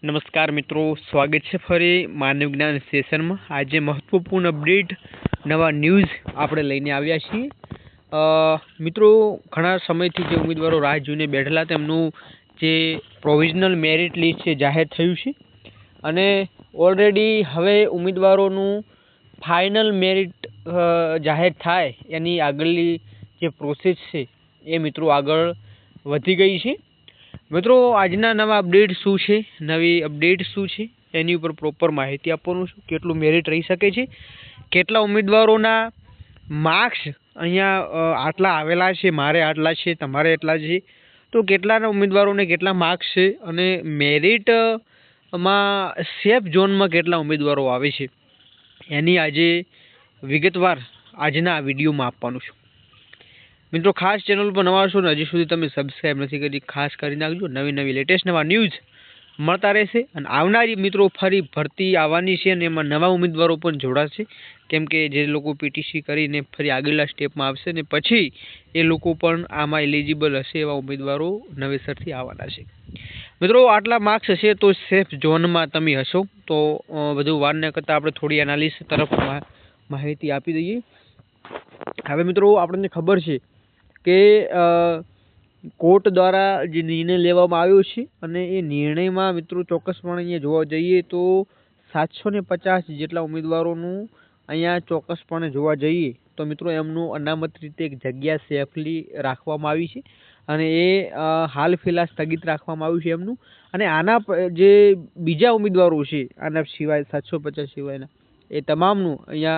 नमस्कार मित्रों, स्वागत है फरी मानव ज्ञान सेशन में। आज महत्वपूर्ण अपडेट नवा न्यूज़ आपणे लईने आव्या छीए। मित्रों, घणा समयथी जे उम्मीदवारों राह जोईने बेठेला तेमनुं जे प्रोविजनल मेरिट लिस्ट छे जाहेर थयुं छे अने ऑलरेडी हवे उम्मीदवारोनुं फाइनल मेरिट जाहेर थाय एनी आगळनी जे प्रोसेस छे ए मित्रों आगळ वधी गई छे। मित्रों, आजना नवा अपडेट शू है, नवी अपडेट शू है एनी पर प्रोपर माहिती आपवानुं छुं। केटलुं मेरिट रही सके छे, केटला उम्मीदवारोना मार्क्स अहींया आटला आवेला छे, मारे आटला छे, तमारे एटला छे, तो केटलाना उम्मीदवारोने केटला मार्क्स छे अने मेरिट मां सेफ जोन में केटला उम्मीदवारो आवे छे एनी आजे विगतवार आजना विडियो में आपवानुं छुं। मित्रों, खास चेनल पर नवा छो ने हजी सुधी तमे सब्सक्राइब नहीं करी, खास करी नाखजो। नवी नवी लेटेस्ट नवा न्यूज़ मळता रहेशे अने आवनारी मित्रों फरी भरती आववानी छे अने एमां नवा उम्मीदवारो पण जोड़ाशे, केम के जे लोको पीटीसी करीने फरी आगळना स्टेपमां आवशे ने पछी ए लोको पण आमां एलिजिबल हशे एवा उम्मीदवारो नवेसरथी आववाना छे। मित्रों, आटला मार्क्स हशे तो सेफ जोनमा तमे हशो। तो बधुं वार न करता आपणे थोड़ी एनालिसिस तरफ माहिती आपी दईए। हवे मित्रों, आपणे खबर छे के कोर्ट द्वारा जे निर्णय लेवामां आव्यो छे अने ए निर्णयमां मित्रों चोक्कसपणे अहींया जोवा जईए तो 750 जेटला उम्मीदवारोनुं अहींया चोक्कसपणे जोवा जईए तो मित्रों एमनुं अनामत रीते एक जग्या सेफली राखवामां आवी छे अने ए हाल फिलहाल स्थगित राखवामां आव्युं छे एमनुं। अने आना जे बीजा उम्मीदवारो छे आना सिवाय 750 सिवायना ए तमामनुं अहींया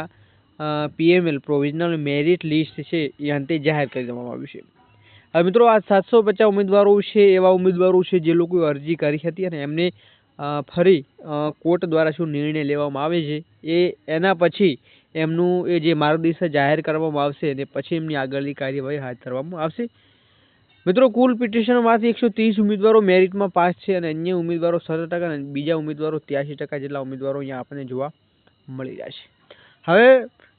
पीएमएल प्रोविजनल मेरिट लिस्ट है ये अंते जाहिर कर देवामां आव्युं छे। हवे मित्रों, आ 750 उम्मीदवारों छे एवा उम्मीदवारों छे जे लोकोए अरजी करी हती अने एमने फरी कोर्ट द्वारा शुं निर्णय लेवामां आवे छे ए एना पछी एमनुं ए जे मार्गदर्शन जाहिर करवामां आवशे अने पछी एमनी आगळनी कार्यवाही हाथ धरवामां आवशे। मित्रों, कुल पिटिशनमांथी 130 उम्मीदवारों मेरिटमां पास छे अने अन्य उम्मीदवारों 17% अने बीजा उम्मीदवारों 83% जेटला उम्मीदवारों अहींया आपणे जोवा मळी रह्या छे। हवे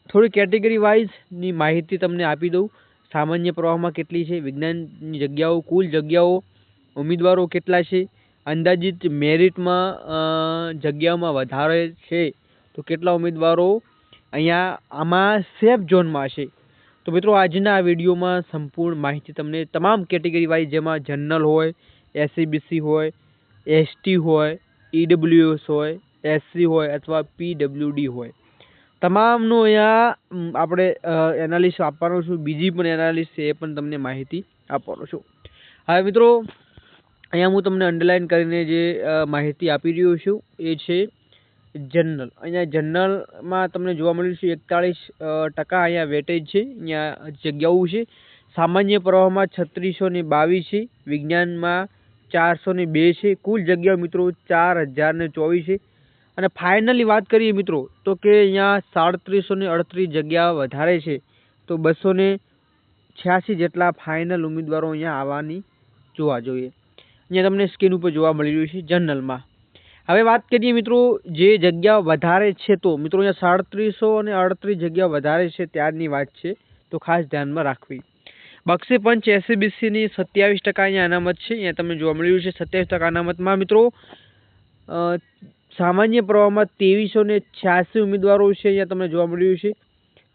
थोड़ी केटेगरी वाइज नी माहिती तमने आपी दऊं। सामान्य प्रवाहमां केटली छे, विज्ञाननी जग्याओ, कुल जग्याओ, उम्मीदवारो केटला छे, अंदाजित मेरिटमां जग्याओमां वधारे छे तो केटला उम्मीदवारो अहींया आमां सेफ जोनमा छे। तो मित्रों, आजना आ विडियोमां संपूर्ण माहिती तमने तमाम केटेगरी वाइज जेमां जनरल होय, एससीबीसी होय, एसटी होय, ईडब्ल्यूएस होय, एससी होय अथवा पीडब्ल्यूडी होय तमामनुं अहींया आपणे एनालिसिस आपवानो छुं। बीजी पण एनालिसिस छे ए पण तमने माहिती आपवानो छुं। हवे मित्रों, अहींया हुं तमने अंडरलाइन करीने जे माहिती आपी रह्यो छुं ए छे जनरल। अहींया जनरलमां तमने जोवा मळ्युं छे 41% अहींया वेटेज छे, अहींया जग्याओ छे। सामान्य प्रवाहमां 3622 छे, विज्ञानमां 402 छे, कुल जग्याओ मित्रों 4024 छे। અને ફાઇનલી વાત કરીએ મિત્રો તો કે અહીંયા 3738 જગ્યા વધારે છે તો 286 જેટલા ફાઇનલ ઉમેદવારો અહીંયા આવવાની જોવા જોઈએ। અહીંયા તમને સ્ક્રીન ઉપર જોવા મળી રહ્યું છે જનરલમાં। હવે વાત કરીએ મિત્રો જે જગ્યા વધારે છે તો મિત્રો અહીંયા 3738 જગ્યા વધારે છે ત્યારની વાત છે તો ખાસ ધ્યાનમાં રાખવી। બક્ષી પંચ એસસીબીસીની 27% અહીંયા અનામત છે। અહીંયા તમને જોવા મળી રહ્યું છે 27% અનામતમાં મિત્રો सामान्य प्रवाह में 2386 उम्मीदवारों है अहींया तमने जोवा मळी रह्युं छे।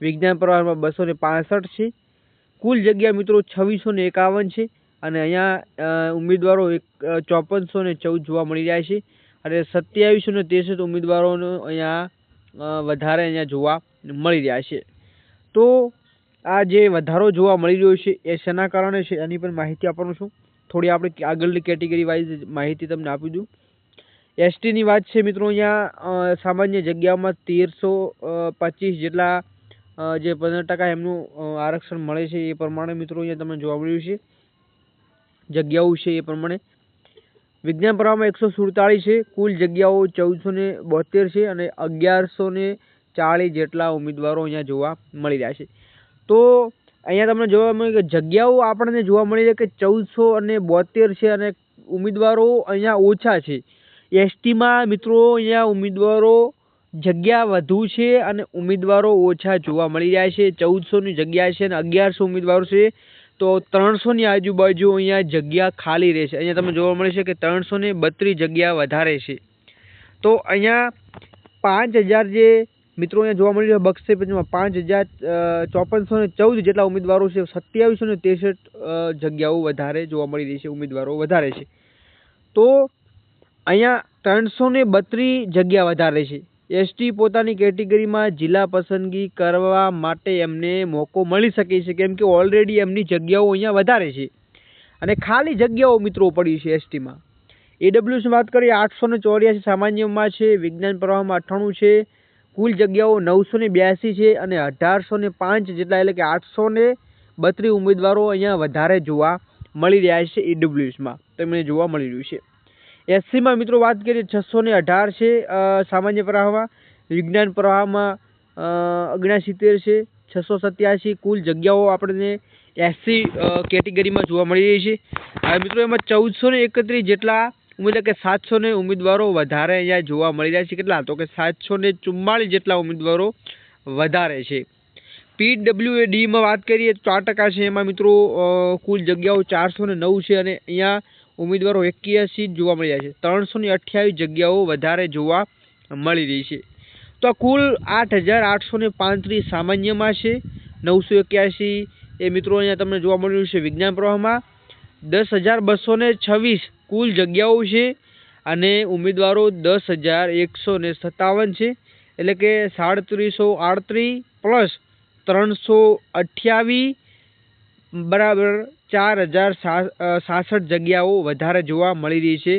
विज्ञान प्रवाह में 265 है। कुल जग्या मित्रों 2651 है अने अहींया उम्मीदवारों 5414 जोवा मळी रह्या छे अने 2763 उम्मीदवारोनो अहींया वधारे अहींया जोवा मळी रह्या छे। तो आ जे वधारो जोवा मळी रह्यो छे ए शेना कारणे छे एनी पण माहिती आपवानो छुं। थोड़ी आपणे आगळनी केटेगरी वाइज माहिती तमने आपी दूं। एसटी नी बात है मित्रों अहींया सामान्य जग्याओमां 1325 जेटला जे 15% एमनुं आरक्षण मळे छे ए प्रमाणे मित्रों अहींया तमने जोवा मळ्युं छे जग्याओ छे ए प्रमाणे। विज्ञान प्रवाहमां 147 है, कुल जग्याओ 1472 है अने 1140 जेटला उम्मीदवारो अहींया जोवा मळी रह्या छे। तो अहींया तमने जोवा मळे के जग्याओ आपणे जोवा मळी रही के 1472 है अने उम्मीदवारो अहींया ओछा छे। एसटी में मित्रों अहींया उम्मीदवारो जग्या वधु छे अने उम्मीदवारो ओछा जोवा मळी रह्या छे। 1400 नी जग्या छे अने 1100 उम्मीदवारो छे તો 300ની આજુબાજુ અહીંયા જગ્યા ખાલી રહેશે. અહીંયા તમને જોવા મળે છે કે 332 જગ્યા વધારે છે. તો અહીંયા 5000 જે મિત્રો અહીંયા જોવા મળી રહ્યો બક્ષે પેજમાં 5414 જેટલા ઉમેદવારો છે. 2763 જગ્યાઓ વધારે જોવા મળી રહી છે, ઉમેદવારો વધારે છે. તો અહીંયા 332 જગ્યા વધારે છે. એસટી પોતાની કેટેગરીમાં જિલ્લા પસંદગી કરવા માટે એમને મોકો મળી શકે છે, કેમ કે ઓલરેડી એમની જગ્યાઓ અહીંયા વધારે છે અને ખાલી જગ્યાઓ મિત્રો પડી છે એસટીમાં. ઈડબ્લ્યુએસની વાત કરીએ 884 સામાન્યમાં છે, વિજ્ઞાન પ્રવાહમાં 98 છે, કુલ જગ્યાઓ 982 છે અને 1805 જેટલા એટલે કે 832 ઉમેદવારો અહીંયા વધારે જોવા મળી રહ્યા છે ઈડબ્લ્યુએસમાં, તમને જોવા મળી રહ્યું છે. એસસીમાં મિત્રો વાત કરીએ 618 છે સામાન્ય પ્રવાહમાં, વિજ્ઞાન પ્રવાહમાં 69 છે, 687 કુલ જગ્યાઓ આપણને એસસી કેટેગરીમાં જોવા મળી રહી છે. હવે મિત્રો એમાં 1431 જેટલા એટલે કે 700 ઉમેદવારો વધારે અહીંયા જોવા મળી રહ્યા છે. કેટલા? તો કે 744 જેટલા ઉમેદવારો વધારે છે. પીડબ્લ્યુડીમાં વાત કરીએ તો 4% છે, એમાં મિત્રો કુલ જગ્યાઓ 409 છે અને અહીંયા ઉમેદવારો 81 જોવા મળી રહ્યા છે. 328 જગ્યાઓ વધારે જોવા મળી રહી છે. તો કુલ 8835 સામાન્યમાં છે, 981 એ મિત્રો અહીંયા તમને જોવા મળી રહ્યું છે. વિજ્ઞાન પ્રવાહમાં 10226 કુલ જગ્યાઓ છે અને ઉમેદવારો 10157 છે, એટલે કે 3738 પ્લસ 328 બરાબર 4066 જગ્યાઓ વધારે જોવા મળી રહી છે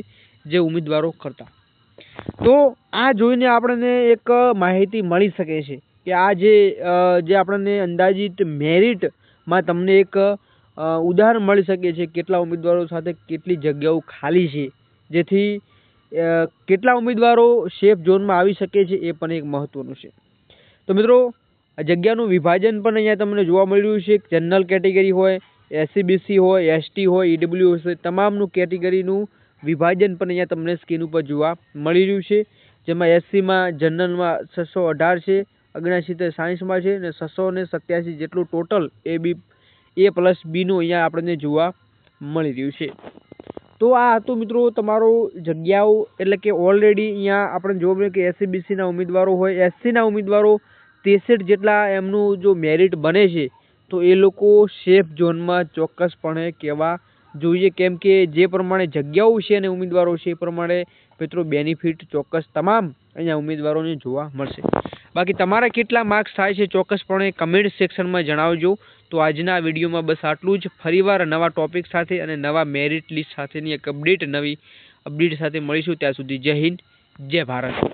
જે ઉમેદવારો કરતા. તો આ જોઈને આપણને એક માહિતી મળી શકે છે કે આ જે આપણને અંદાજિત મેરિટમાં તમને એક ઉદાહરણ મળી શકે છે કેટલા ઉમેદવારો સાથે કેટલી જગ્યાઓ ખાલી છે, જેથી કેટલા ઉમેદવારો સેફ ઝોનમાં આવી શકે છે એ પણ એક મહત્વનું છે. તો મિત્રો આ જગ્યાનું વિભાજન પણ અહીંયા તમને જોવા મળી રહ્યું છે. જનરલ કેટેગરી હોય, એસસીબીસી હોય, એસટી હોય, ઈડબ્લ્યુએસ હોય, તમામનું કેટેગરીનું વિભાજન પણ અહીંયા તમને સ્ક્રીન ઉપર જોવા મળી રહ્યું છે. જેમાં એસસીમાં જનરલમાં 618 છે, 69 સાયન્સમાં છે અને 687 જેટલું ટોટલ એ પ્લસ બીનું અહીંયા આપણને જોવા મળી રહ્યું છે. તો આ હતું મિત્રો તમારો જગ્યાઓ, એટલે કે ઓલરેડી અહીંયા આપણે જોવા મળે કે એસસીબીસીના ઉમેદવારો હોય, એસસીના ઉમેદવારો 63 જેટલા એમનું જો મેરિટ બને છે તો એ લોકો સેફ ઝોનમાં ચોક્કસપણે કહેવા જોઈએ, કેમ કે જે પ્રમાણે જગ્યાઓ છે અને ઉમેદવારો છે એ પ્રમાણે મિત્રો બેનિફિટ ચોક્કસ તમામ અહીંયા ઉમેદવારોને જોવા મળશે. બાકી તમારા કેટલા માર્ક્સ થાય છે ચોક્કસપણે કમેન્ટ સેક્શનમાં જણાવજો. તો આજના વિડીયોમાં બસ આટલું જ. ફરીવાર નવા ટોપિક સાથે અને નવા મેરિટ લિસ્ટ સાથેની એક નવી અપડેટ સાથે મળીશું. ત્યાં સુધી જય હિન્દ, જય ભારત.